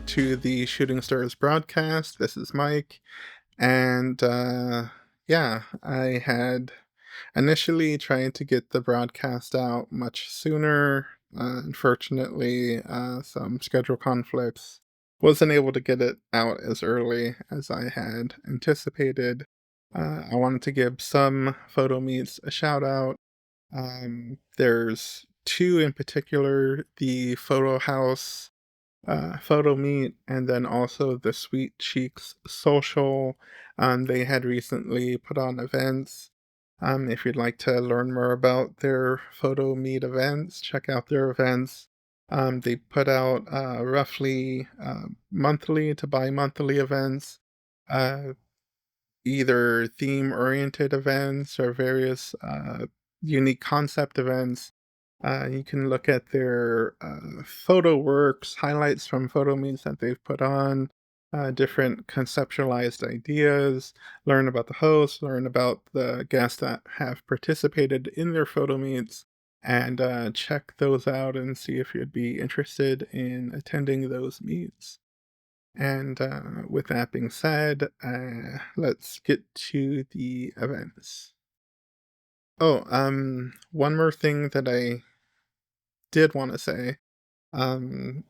welcome to the Shooting Stars broadcast. This is Mike, and yeah, I had initially tried to get the broadcast out much sooner. Unfortunately, some schedule conflicts wasn't able to get it out as early as I had anticipated. I wanted to give some Photomeets a shout out. There's two in particular: the Photo House Photomeet, and then also the Sweet Cheeks Social. They had recently put on events. If you'd like to learn more about their Photomeet events, check out their events. They put out roughly monthly to bi-monthly events, uh, either theme-oriented events or various unique concept events. You can look at their photo works, highlights from photo meets that they've put on, different conceptualized ideas, learn about the hosts, learn about the guests that have participated in their photo meets, and check those out and see if you'd be interested in attending those meets. And with that being said, let's get to the events. Oh, one more thing that I did want to say. Um,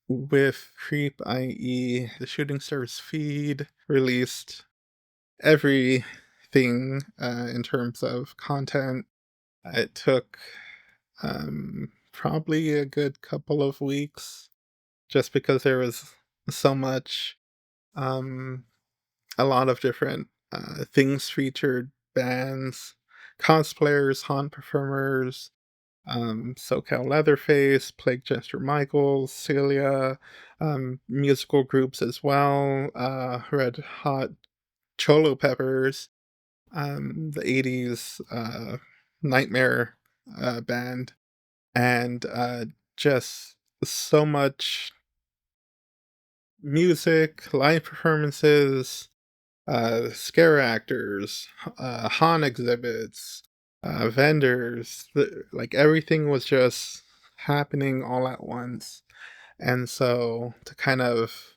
with Creep, i.e., the Shooting Stars feed released everything in terms of content. It took probably a good couple of weeks just because there was so much, um, a lot of different things featured: bands, cosplayers, haunt performers, SoCal Leatherface, Plague Jester Michaels, Celia, musical groups as well, Red Hot Cholo Peppers, the 80s Nightmare band, and just so much music, live performances, scare actors, haunt exhibits, vendors, like everything was just happening all at once. And so to kind of,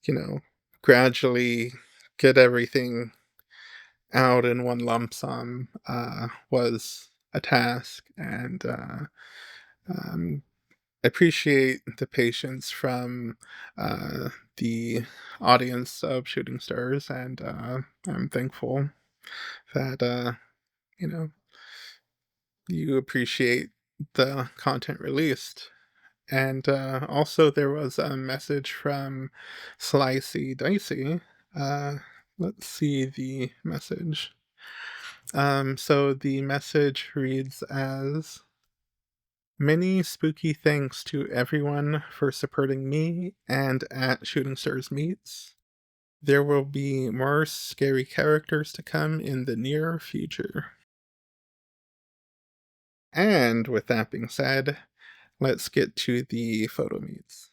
you know, gradually get everything out in one lump sum was a task. And um, appreciate the patience from the audience of Shooting Stars, and I'm thankful that you know you appreciate the content released. And also, there was a message from Slicey Dicey. Uh, let's see the message. So the message reads as: Many spooky thanks to everyone for supporting me and at Shooting Stars Meets. There will be more scary characters to come in the near future. And with that being said, let's get to the photo meets.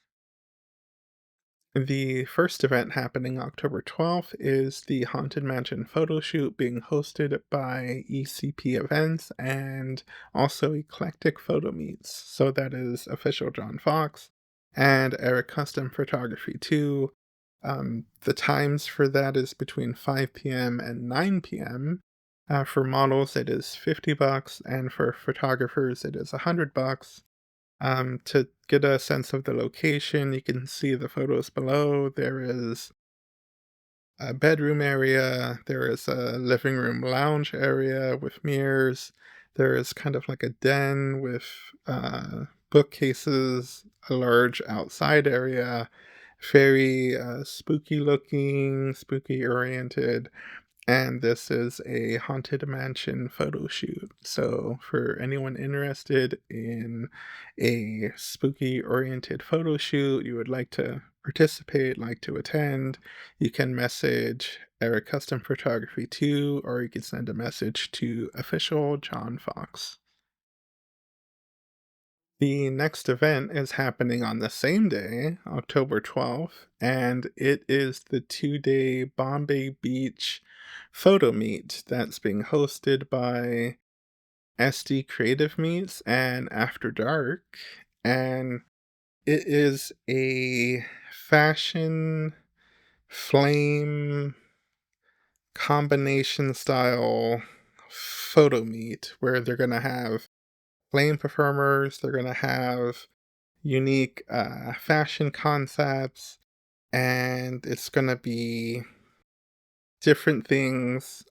The first event happening October 12th is the Haunted Mansion photo shoot being hosted by ECP Events and also Eclectic Photomeets. So that is Official John Fawkes and Eric Custom Photography 2. The times for that is between 5 p.m. and 9 p.m. For models, it is $50, and for photographers, it is $100. To get a sense of the location, you can see the photos below. There is a bedroom area, there is a living room lounge area with mirrors, there is kind of like a den with bookcases, a large outside area, very spooky looking, spooky oriented, and this is a Haunted Mansion photo shoot. So, for anyone interested in a spooky oriented photo shoot, you would like to participate, like to attend, you can message Eric Custom Photography 2, or you can send a message to Official John Fawkes. The next event is happening on the same day, October 12th, and it is the 2-day Bombay Beach photo meet that's being hosted by SD Creative Meets and After Dark. And It is a fashion flame combination style photo meet where they're gonna have flame performers, they're gonna have unique fashion concepts, and it's gonna be different things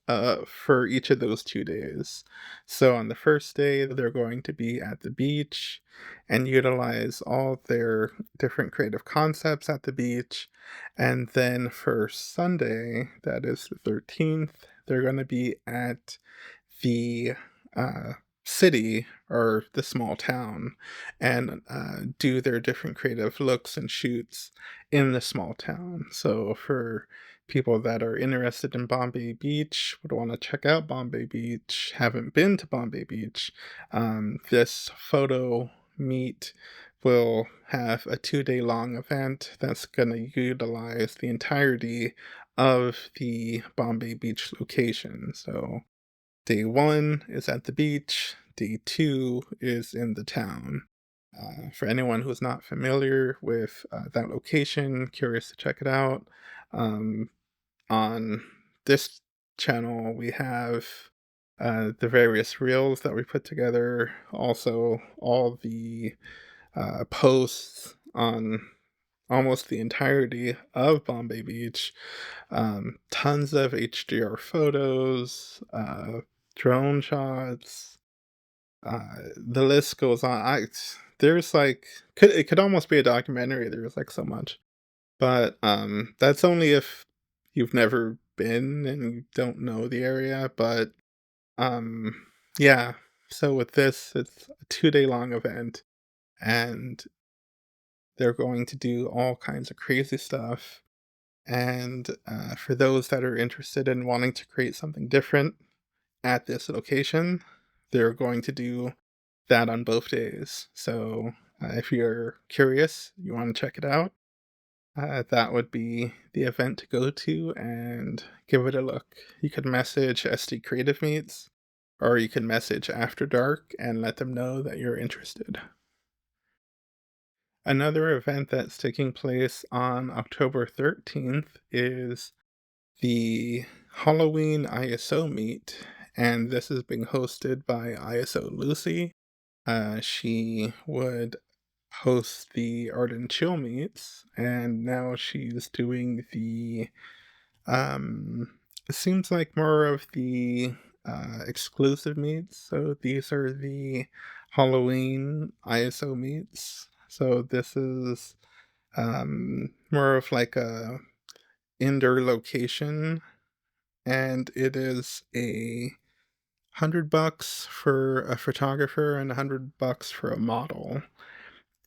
for each of those 2 days. So on the first day, they're going to be at the beach and utilize all their different creative concepts at the beach. And then for Sunday, that is the 13th, they're going to be at the uh, city or the small town and do their different creative looks and shoots in the small town. So for people that are interested in Bombay Beach, would want to check out Bombay Beach, haven't been to Bombay Beach, this photo meet will have a 2-day long event that's going to utilize the entirety of the Bombay Beach location. So day one is at the beach, day two is in the town. For anyone who's not familiar with that location, curious to check it out, um, on this channel, we have the various reels that we put together, also all the posts on almost the entirety of Bombay Beach, tons of HDR photos, drone shots, the list goes on. There's like it could almost be a documentary. There's like so much. But, that's only if you've never been and you don't know the area, but, um, yeah. So with this, it's a 2-day long event, and they're going to do all kinds of crazy stuff, and, for those that are interested in wanting to create something different at this location, they're going to do that on both days. So, if you're curious, you wanna check it out, that would be the event to go to and give it a look. You could message SD Creative Meets, or you can message After Dark and let them know that you're interested. Another event that's taking place on October 13th is the Halloween ISO meet, and this is being hosted by iso.lucy. She would host the Art and Chill meets, and now she's doing the it seems like more of the exclusive meets. So these are the Halloween ISO meets. So this is more of like a indoor location, and it is $100 for a photographer and $100 for a model.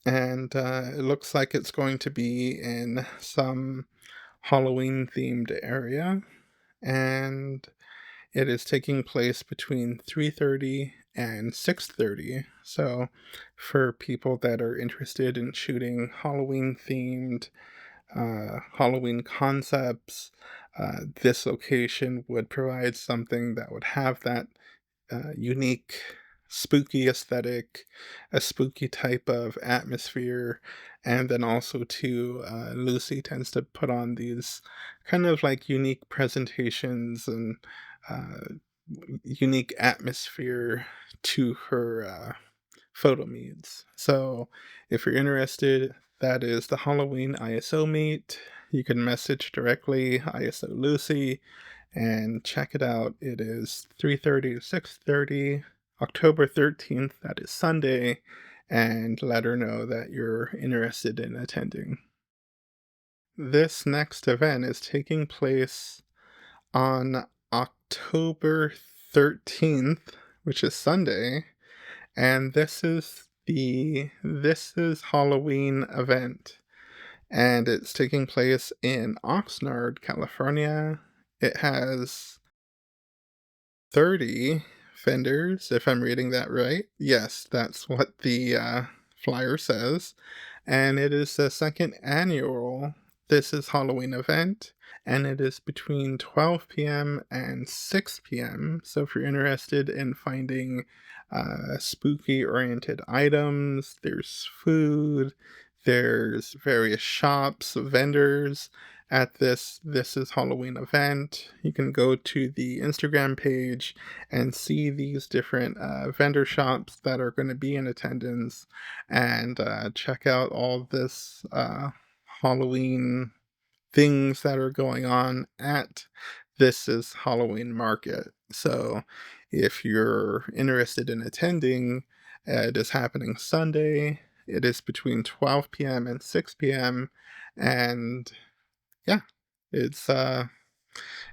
And it looks like it's going to be in some Halloween themed area, and it is taking place between 3:30 and 6:30. So for people that are interested in shooting Halloween themed Halloween concepts, this location would provide something that would have that unique, spooky aesthetic, a spooky type of atmosphere, and then also too, Lucy tends to put on these kind of like unique presentations and uh, unique atmosphere to her photo meets. So if you're interested, that is the Halloween ISO meet. You can message directly ISO Lucy and check it out. It is 3:30 to 6:30, October 13th, that is Sunday, and let her know that you're interested in attending. This next event is taking place on October 13th, which is Sunday, and this is Halloween event, and it's taking place in Oxnard, California. It has 30 vendors, if I'm reading that right. Yes, that's what the flyer says. And it is the second annual This is Halloween event, and it is between 12 p.m. and 6 p.m. So if you're interested in finding spooky oriented items, there's food, There's various shops, vendors at this is Halloween event. You can go to the Instagram page and see these different vendor shops that are going to be in attendance, and check out all this Halloween things that are going on at this is Halloween market. So if you're interested in attending, it is happening Sunday. It is between 12 p.m. and 6 p.m. And yeah, it's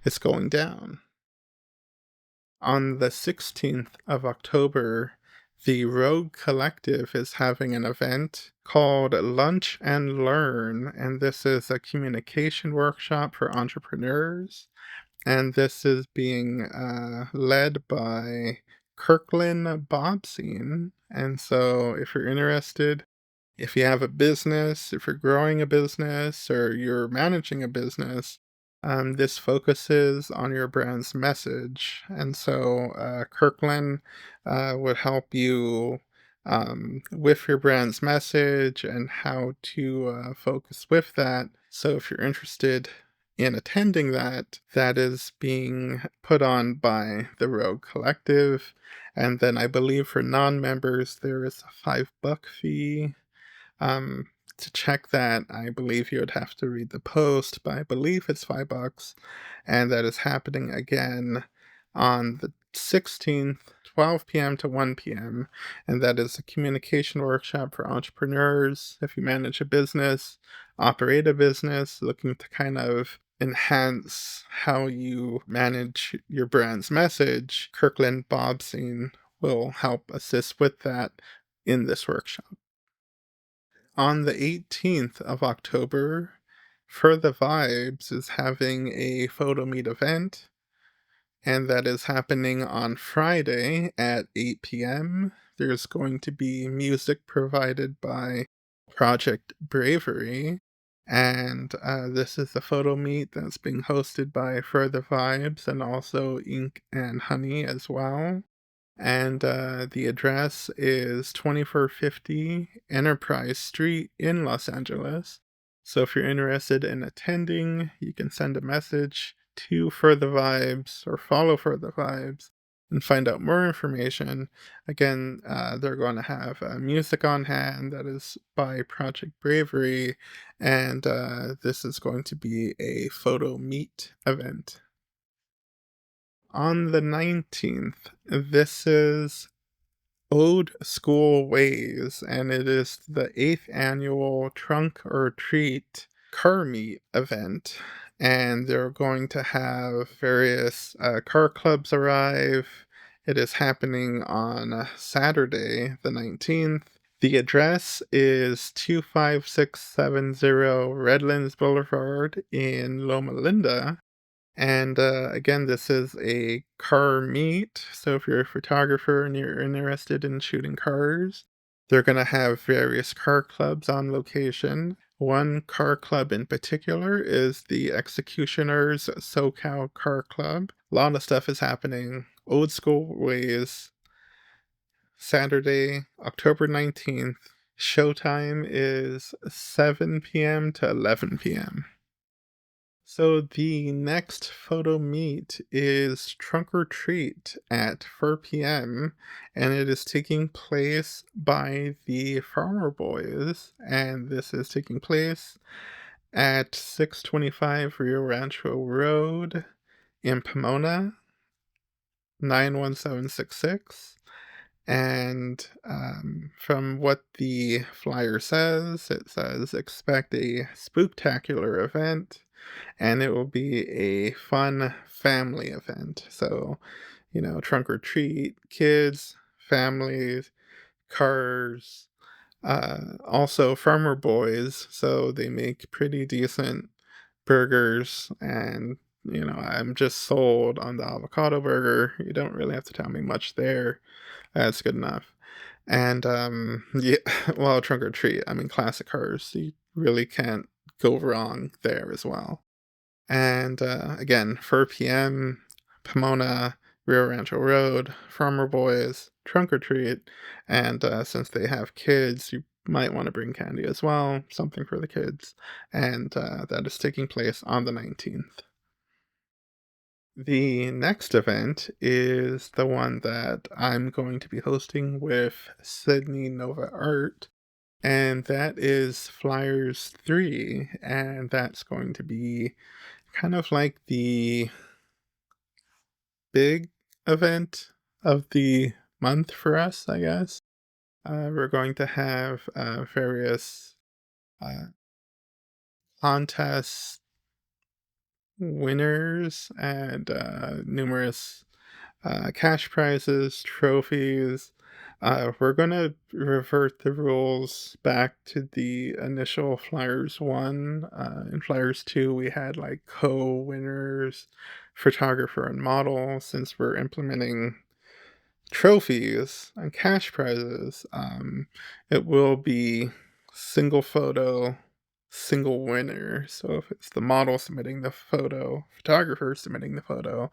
it's going down. On the 16th of October, the Rogue Collective is having an event called Lunch and Learn, and this is a communication workshop for entrepreneurs. And this is being led by Kirkland Bobstein. And so, if you're interested, if you have a business, if you're growing a business, or you're managing a business, this focuses on your brand's message. And so, Kirkland would help you with your brand's message and how to focus with that. So, if you're interested in attending that, that is being put on by the Rogue Collective. And then I believe for non members, there is a $5 fee. Um, to check that, I believe you would have to read the post, but I believe it's $5, and that is happening again on the 16th, 12 p.m. to 1 p.m., and that is a communication workshop for entrepreneurs. If you manage a business, operate a business, looking to kind of enhance how you manage your brand's message, Kirkland Bobstein will help assist with that in this workshop. On the 18th of October, For the Vibes is having a Photomeet event, and that is happening on Friday at 8 p.m. There's going to be music provided by Project Bravery, and this is the photo meet that's being hosted by For the Vibes and also Ink and Honey as well. And the address is 2450 Enterprise Street in Los Angeles. So if you're interested in attending, you can send a message to For the Vibes or follow For the Vibes and find out more information. Again, they're going to have music on hand that is by Project Bravery, and this is going to be a photo meet event. On the 19th, this is Old School Ways, and it is the 8th annual Trunk or Treat car meet event. And they're going to have various car clubs arrive. It is happening on Saturday, the 19th. The address is 25670 Redlands Boulevard in Loma Linda. And again, this is a car meet. So if you're a photographer and you're interested in shooting cars, they're going to have various car clubs on location. One car club in particular is the Executioners SoCal Car Club. A lot of stuff is happening. Old School Ways, Saturday, October 19th. Showtime is 7 p.m. to 11 p.m. So the next photo meet is Trunk or Treat at 4 p.m. and it is taking place by the Farmer Boys, and this is taking place at 625 Rio Rancho Road in Pomona, 91766. And from what the flyer says, it says expect a spooktacular event, and it will be a fun family event. So, trunk or treat, kids, families, cars, also farmer boys. So they make pretty decent burgers, and I'm just sold on the avocado burger. You don't really have to tell me much there. That's good enough. And yeah, well, trunk or treat, I mean, classic cars. You really can't go wrong there as well. And again, 4 p.m., Pomona, Rio Rancho Road, Farmer Boys, Trunk or Treat. And since they have kids, you might want to bring candy as well, something for the kids, and that is taking place on the 19th. The next event is the one that I'm going to be hosting with Sydney Nova Art, and that is Flyers 3, and that's going to be kind of like the big event of the month for us, I guess. We're going to have various uh, contest winners and numerous cash prizes, trophies. We're going to revert the rules back to the initial Flyers 1. In Flyers 2, we had like co winners, photographer, and model. Since we're implementing trophies and cash prizes, it will be single photo, single winner. So if it's the model submitting the photo, photographer submitting the photo,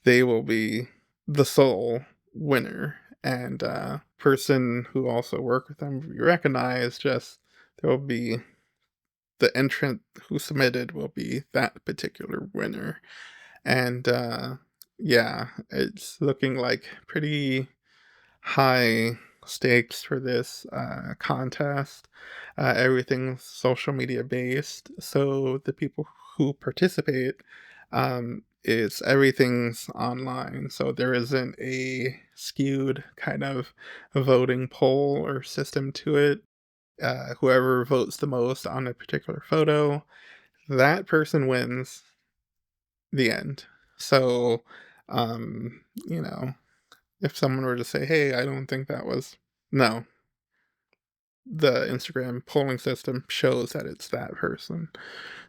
they will be the sole winner. And person who also work with them will be recognized. Just there will be the entrant who submitted will be that particular winner. And yeah, it's looking like pretty high stakes for this contest. Everything's social media based, so the people who participate, it's everything's online. So there isn't a skewed kind of voting poll or system to it. Whoever votes the most on a particular photo, that person wins the end. So, you know, if someone were to say, "Hey, I don't think that was," no, the Instagram polling system shows that it's that person.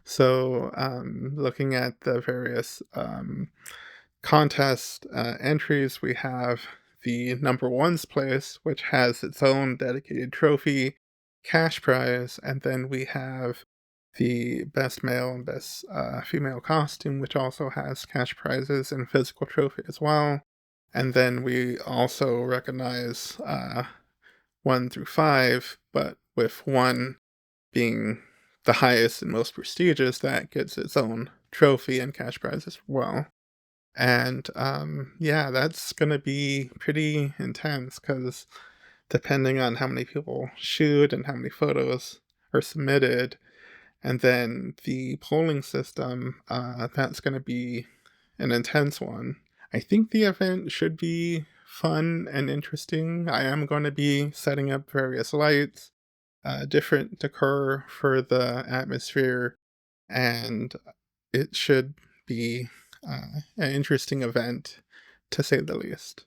So, looking at the various contest entries, we have the number one's place, which has its own dedicated trophy, cash prize, and then we have the best male and best female costume, which also has cash prizes and physical trophy as well. And then we also recognize 1 through 5, but with 1 being the highest and most prestigious, that gets its own trophy and cash prize as well. And yeah, that's gonna be pretty intense because depending on how many people shoot and how many photos are submitted, and then the polling system, that's gonna be an intense one. I think the event should be fun and interesting. I am going to be setting up various lights, different decor for the atmosphere, and it should be an interesting event to say the least.